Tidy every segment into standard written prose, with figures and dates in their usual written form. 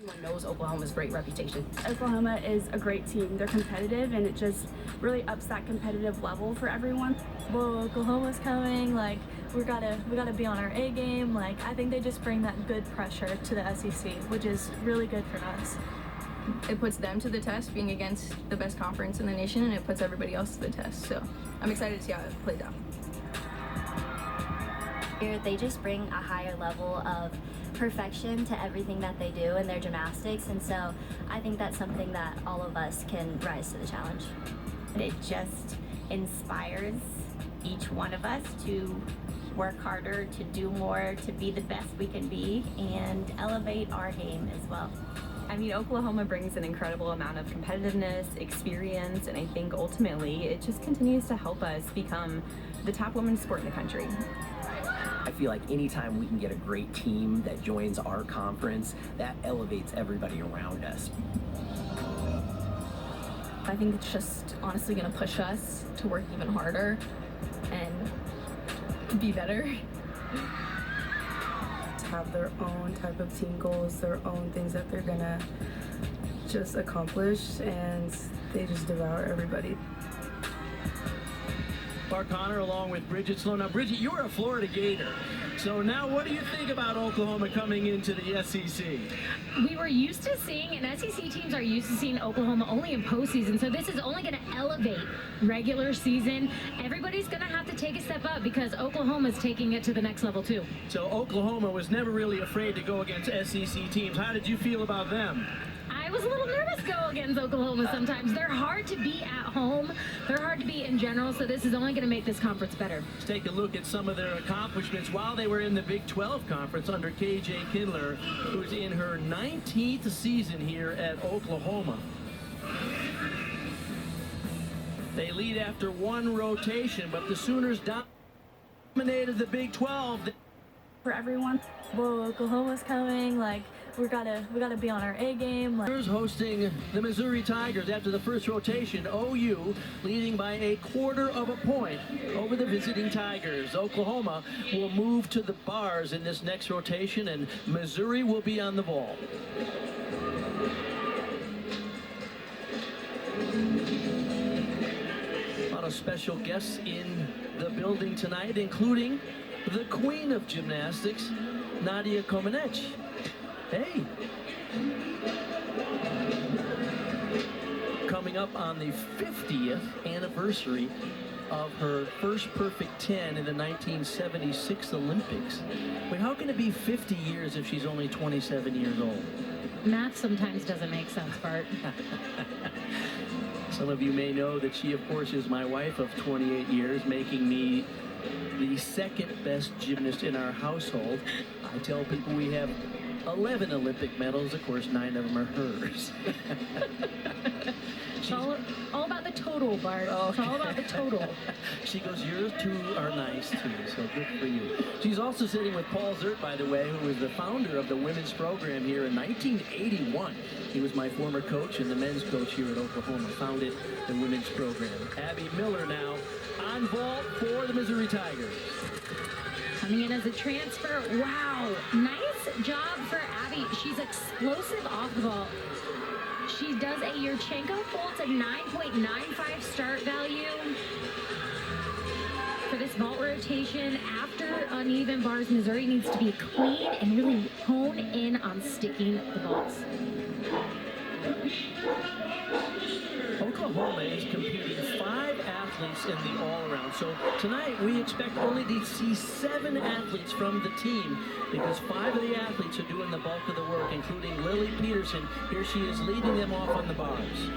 Everyone knows Oklahoma's great reputation. Oklahoma is a great team. They're competitive, and it just really ups that competitive level for everyone. Whoa, Oklahoma's coming. Like, we gotta be on our A game. Like, I think they just bring that good pressure to the SEC, which is really good for us. It puts them to the test, being against the best conference in the nation, and it puts everybody else to the test. So I'm excited to see how it plays out. They just bring a higher level of perfection to everything that they do in their gymnastics, and so I think that's something that all of us can rise to the challenge. It just inspires each one of us to work harder, to do more, to be the best we can be, and elevate our game as well. I mean, Oklahoma brings an incredible amount of competitiveness, experience, and I think ultimately it just continues to help us become the top women's sport in the country. I feel like anytime we can get a great team that joins our conference, that elevates everybody around us. I think it's just honestly going to push us to work even harder and be better. To have their own type of team goals, their own things that they're gonna just accomplish, and they just devour everybody. Clark Connor along with Bridget Sloan. Now, Bridget, you're a Florida Gator. So now what do you think about Oklahoma coming into the SEC? We were used to seeing, and SEC teams are used to seeing Oklahoma only in postseason, so this is only going to elevate regular season. Everybody's going to have to take a step up because Oklahoma's taking it to the next level too. So Oklahoma was never really afraid to go against SEC teams. How did you feel about them? I was a little nervous going against Oklahoma sometimes. They're hard to beat at home. They're hard to beat in general, so this is only going to make this conference better. Let's take a look at some of their accomplishments while they were in the Big 12 conference under KJ Kindler, who's in her 19th season here at Oklahoma. They lead after one rotation, but the Sooners dominated the Big 12. For everyone. Whoa, Oklahoma's coming. Like, we gotta be on our A game. Like, hosting the Missouri Tigers after the first rotation. OU leading by a quarter of a point over the visiting Tigers. Oklahoma will move to the bars in this next rotation, and Missouri will be on the ball. A lot of special guests in the building tonight, including the queen of gymnastics, Nadia Comaneci. Hey. Coming up on the 50th anniversary of her first perfect 10 in the 1976 Olympics. Wait, how can it be 50 years if she's only 27 years old? Math sometimes doesn't make sense, Bart. Some of you may know that she, of course, is my wife of 28 years, making me the second best gymnast in our household. I tell people we have 11 Olympic medals. Of course, 9 of them are hers. It's all about the total, Bart. It's all about the total. She goes, yours too are nice too, so good for you. She's also sitting with Paul Zert, by the way, who was the founder of the women's program here in 1981. He was my former coach and the men's coach here at Oklahoma, founded the women's program. Abby Miller now on vault for the Missouri Tigers. Coming in as a transfer. Wow, nice job for Abby. She's explosive off the vault. She does a Yurchenko vault at 9.95 start value. For this vault rotation, after uneven bars, Missouri needs to be clean and really hone in on sticking the vaults. Oklahoma is computing 5 athletes in the all-around. So tonight we expect only to see 7 athletes from the team because 5 of the athletes are doing the bulk of the work, including Lily Peterson. Here she is leading them off on the bars.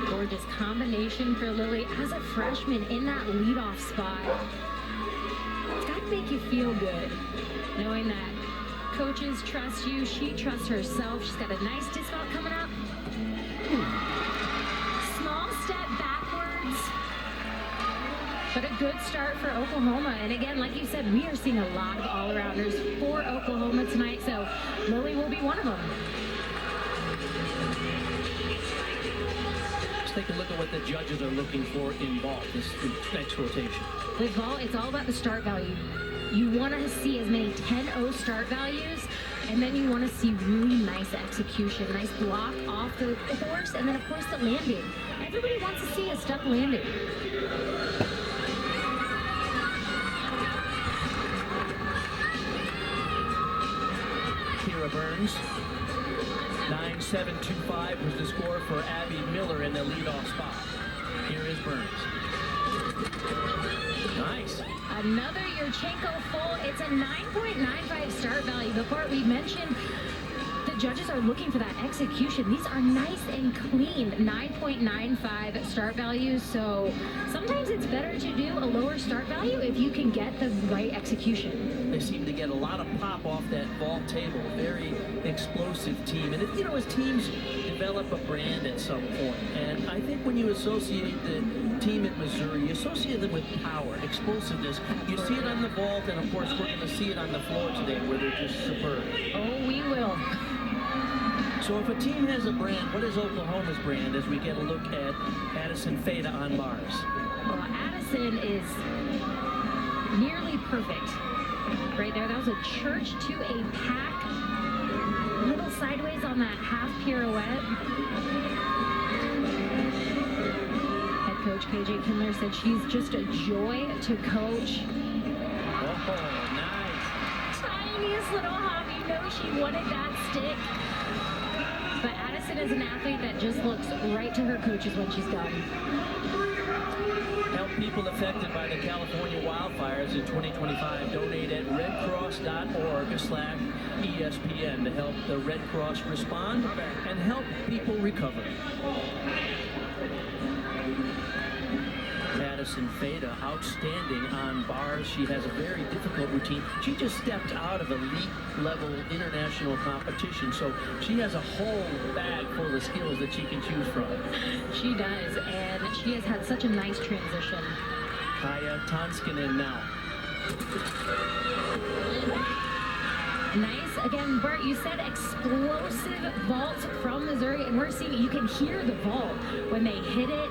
Gorgeous combination for Lily as a freshman in that leadoff spot. It's got to make you feel good knowing that coaches trust you, she trusts herself. She's got a nice dismount coming up. Small step backwards, but a good start for Oklahoma. And again, like you said, we are seeing a lot of all-arounders for Oklahoma tonight, so Lily will be one of them. Let's take a look at what the judges are looking for in vault this next rotation. With vault, it's all about the start value. You want to see as many 10-0 start values, and then you want to see really nice execution, nice block off the horse, and then of course the landing. Everybody wants to see a stuck landing. Kira Burns. 9.725 was the score for Abby Miller in the leadoff spot. Here is Burns. Nice. Another Yurchenko full. It's a 9.95 start value. The part we mentioned, the judges are looking for that execution. These are nice and clean 9.95 start values. So sometimes it's better to do a lower start value if you can get the right execution. They seem to get a lot of pop off that vault table. Very explosive team. And, you know, as teams develop a brand at some point, and I think when you associate the team at Missouri, you associate them with power, explosiveness. You see it on the vault, and of course we're going to see it on the floor today where they're just superb. Oh, we will. So if a team has a brand, what is Oklahoma's brand as we get a look at Addison Feda on bars? Well, Addison is nearly perfect. Right there, that was a church to a pack. Little sideways on that half pirouette. Head coach KJ Kindler said she's just a joy to coach. Oh, nice. Tiniest little hop, you know she wanted that stick. But Addison is an athlete that just looks right to her coaches when she's done. Help people affected by the California wildfires in 2025. Donate at redcross.org/ESPN to help the Red Cross respond and help people recover. Addison Feda, outstanding on bars. She has a very difficult routine. She just stepped out of elite level international competition, so she has a whole bag full of skills that she can choose from. She does, and she has had such a nice transition. Kaya Tonskinen now. Nice. Again, Bart, you said explosive vaults from Missouri, and we're seeing, you can hear the vault when they hit it.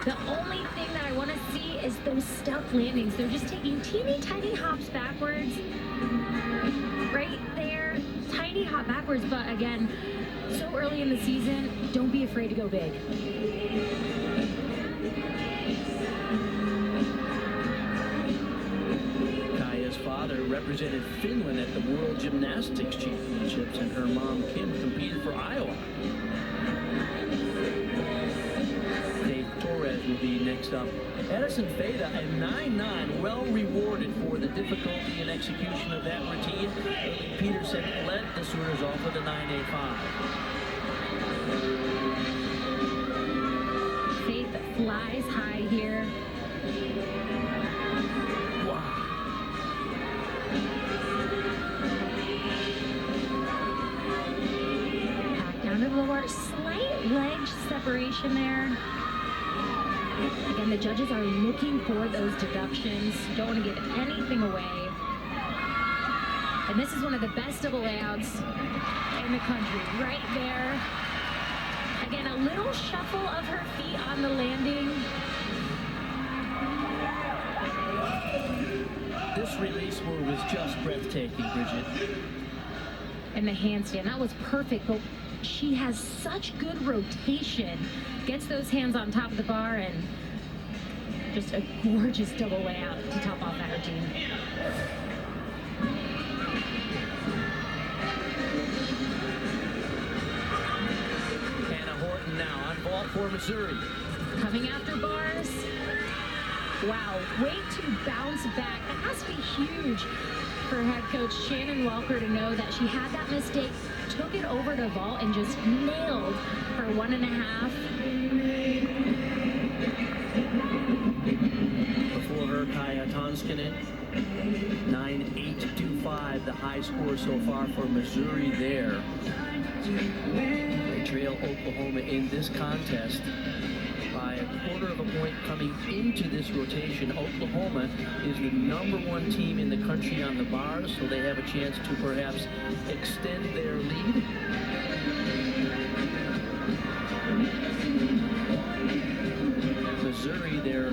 The only thing that I want to see is those stuck landings. They're just taking teeny tiny hops backwards. Right there. Tiny hop backwards, but again, so early in the season, don't be afraid to go big. Kaya's father represented Finland at the World Gymnastics Championships, and her mom, Kim, competed for Iowa. Torres will be next up. Addison Feda at 9.9, well rewarded for the difficulty and execution of that routine. Haley Peterson led the Sooners off with a 9.85. Faith flies high here. Wow. Back down to the lower, slight leg separation there. Again, the judges are looking for those deductions. Don't want to give anything away. And this is one of the best double layouts in the country. Right there. Again, a little shuffle of her feet on the landing. This release move is just breathtaking, Bridget. And the handstand, that was perfect, but she has such good rotation. Gets those hands on top of the bar, and just a gorgeous double layout to top off that routine. Hannah Horton now on vault for Missouri. Coming after bars. Wow, way to bounce back. That has to be huge for head coach Shannon Welker to know that she had that mistake, took it over to vault, and just nailed for 1.5. Before her, Kaya Tonskinen, 9.825, the high score so far for Missouri there. They trail Oklahoma in this contest by a quarter of a point coming into this rotation. Oklahoma is the #1 team in the country on the bars, so they have a chance to perhaps extend their lead. Missouri, they're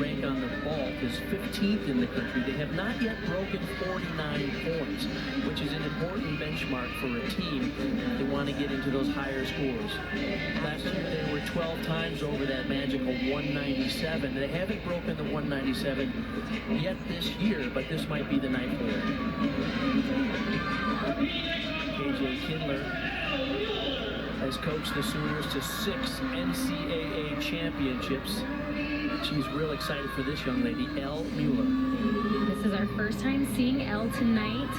ranked on the vault is 15th in the country. They have not yet broken 49 points, which is an important benchmark for a team. They want to get into those higher scores. Last year they were 12 times over that magical 197. They haven't broken the 197 yet this year, but this might be the night for it. KJ Kindler has coached the Sooners to 6 NCAA championships. She's real excited for this young lady, Elle Mueller. This is our first time seeing Elle tonight.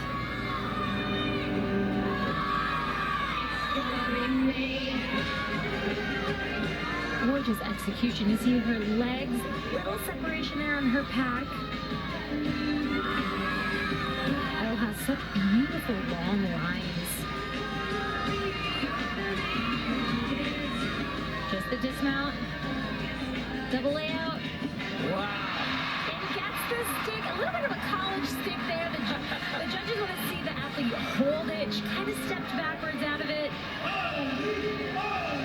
Gorgeous execution. You see her legs, little separation there on her pack. Elle has such beautiful long lines. Just the dismount, double layout. Wow. And gets the stick, a little bit of a college stick there. The judges want to see the athlete hold it. She kind of stepped backwards out of it.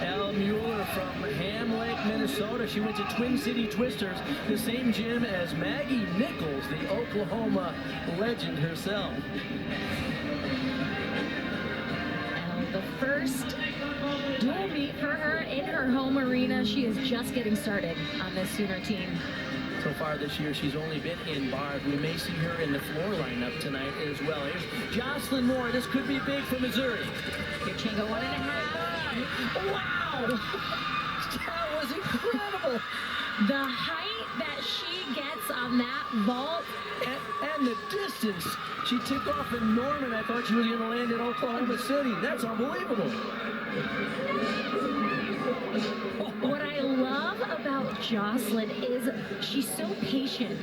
Elle Mueller from Ham Lake, Minnesota. She went to Twin City Twisters, the same gym as Maggie Nichols, the Oklahoma legend herself. Elle, the first dual meet for her in her home arena. She is just getting started on this Sooner team. So far this year, she's only been in bars. We may see her in the floor lineup tonight as well. Here's Jocelyn Moore. This could be big for Missouri. Here, Chinga, 1.5. Wow! That was incredible. The height that she gets on that vault. And the distance. She took off in Norman. I thought she was going to land in Oklahoma City. That's unbelievable. What I love about Jocelyn is she's so patient.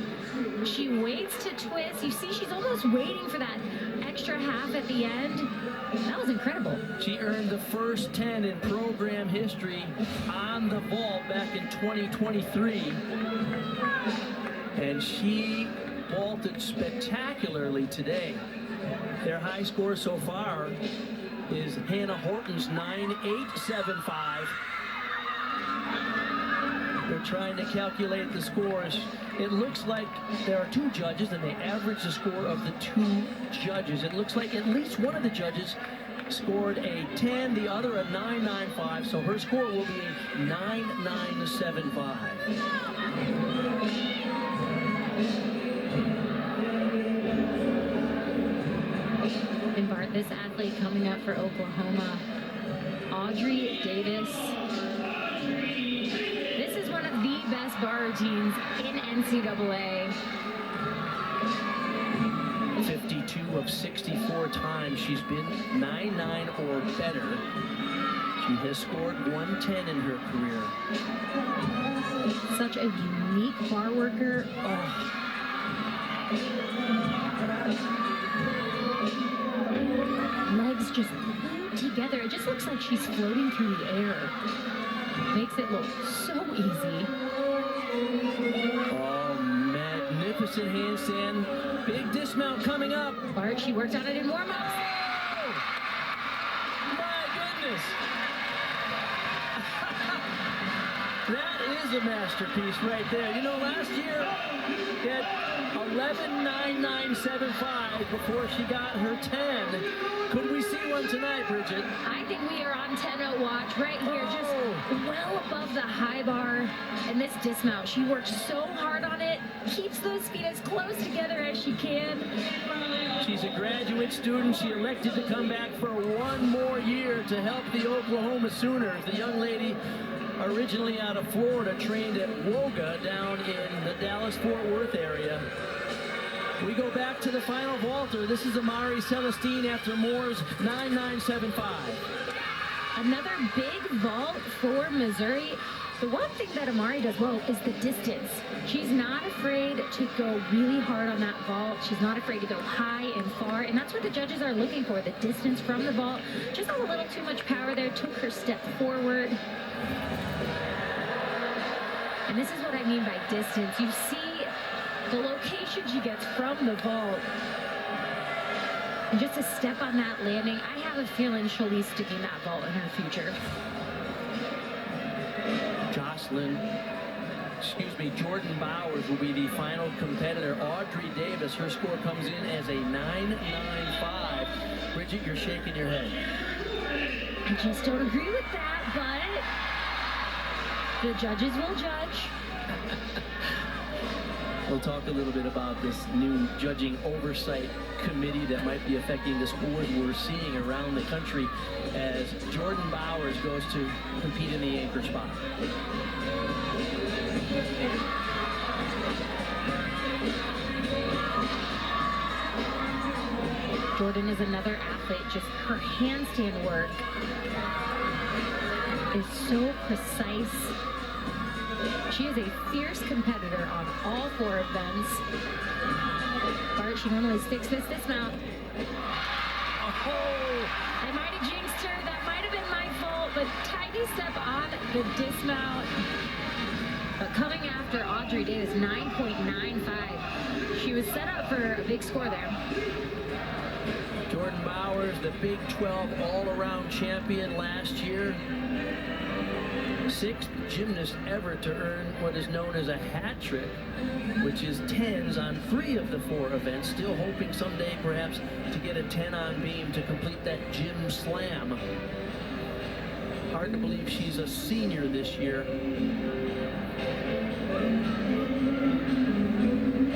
She waits to twist. You see, she's almost waiting for that extra half at the end. That was incredible. She earned the first 10 in program history on the vault back in 2023. And she vaulted spectacularly today. Their high score so far is Hannah Horton's 9.875. They're trying to calculate the scores. It looks like there are two judges, and they average the score of the two judges. It looks like at least one of the judges scored a 10, the other a 9.95, so her score will be a 9.975. And Bart, this athlete coming up for Oklahoma, Audrey Davis. This is one of the best bar routines in NCAA. 52 of 64 times she's been 9.9 or better. She has scored 110 in her career. Such a unique bar worker. Oh. Legs just glued together. It just looks like she's floating through the air. Makes it look so easy. Oh, magnificent handstand. Big dismount coming up. Bart, she worked on it in warm-ups. Oh, my goodness. That is a masterpiece right there. You know, last year she had 11.9975 before she got her 10. Could we see one tonight, Bridget? I think we are on 10-0 watch right here, just well above the high bar. And this dismount, she works so hard on it, keeps those feet as close together as she can. She's a graduate student. She elected to come back for one more year to help the Oklahoma Sooners. The young lady, originally out of Florida, trained at Woga down in the Dallas-Fort Worth area. We go back to the final vaulter. This is Amari Celestine after Moore's 9.975. Another big vault for Missouri. The one thing that Amari does well is the distance. She's not afraid to go really hard on that vault. She's not afraid to go high and far, and that's what the judges are looking for, the distance from the vault. Just a little too much power there, took her step forward. And this is what I mean by distance. You see the location she gets from the vault. And just to step on that landing, I have a feeling she'll be sticking that vault in her future. Jocelyn Jordan Bowers will be the final competitor. Audrey Davis, her score comes in as a 9.95. Bridget, you're shaking your head. I just don't agree with that, but the judges will judge. We'll talk a little bit about this new judging oversight committee that might be affecting the sport we're seeing around the country as Jordan Bowers goes to compete in the anchor spot. Jordan is another athlete, just her handstand work is so precise. She is a fierce competitor on all 4 of them. Bart, she normally sticks this dismount. Oh, I might have jinxed her. That might have been my fault, but tiny step on the dismount. But coming after Audrey Davis, 9.95. She was set up for a big score there. Jordan Bowers, the Big 12 all-around champion last year. 6th gymnast ever to earn what is known as a hat trick, which is 10s on 3 of the 4 events. Still hoping someday perhaps to get a 10 on beam to complete that gym slam. Hard to believe she's a senior this year.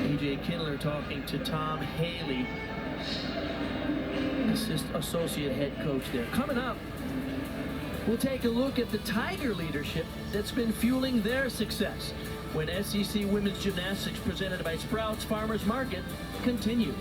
EJ Kindler talking to Tom Haley, associate head coach there. Coming up, we'll take a look at the Tiger leadership that's been fueling their success when SEC Women's Gymnastics presented by Sprouts Farmers Market continues.